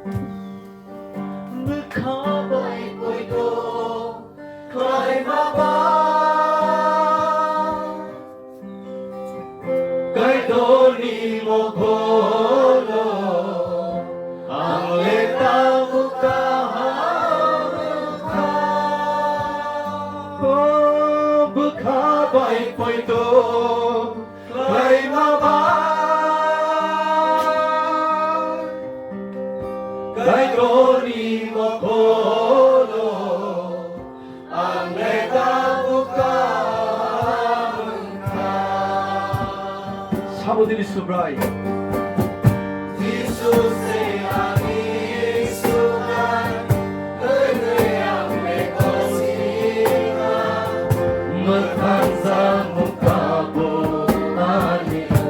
เมื่อขอบ่อยป่วยโตใครมาบ้างไกโดนีโมโคโลอังเลตาบุกาหาโอ้บุคาบ่อยป่วยโตใครมาบ้างGaidoni Mokolo Angleta Buka 사모들이 수브라이 지수세 아니 수가 그의양 내 것이가 못한사 못가고 아니는가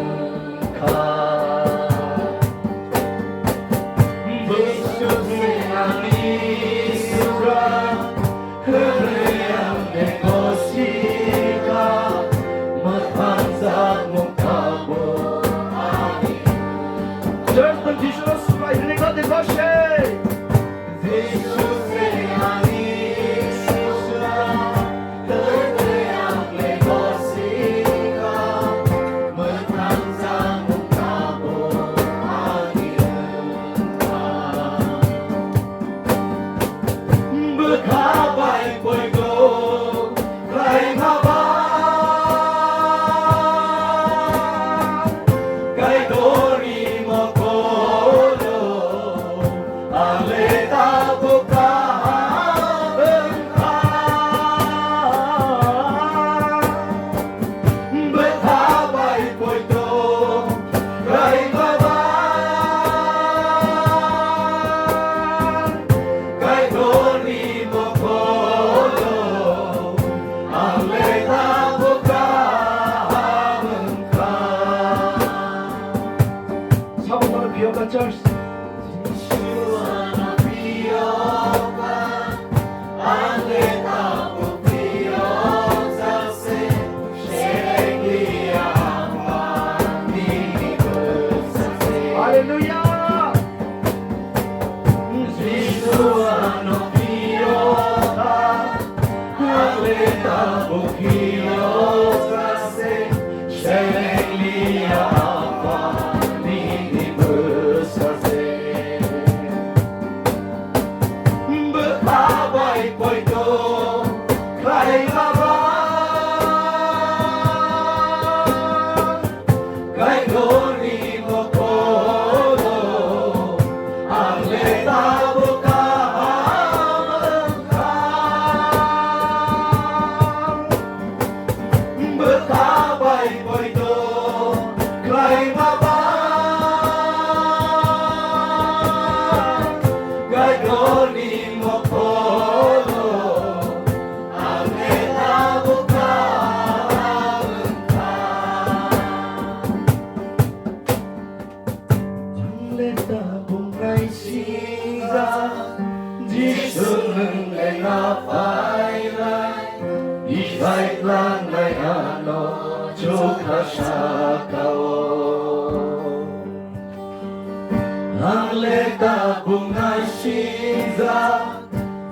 Angleta bunga shiza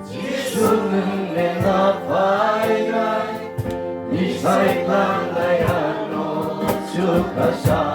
Jisu는 내 나파이나 이사이랑 나야노 축하사카오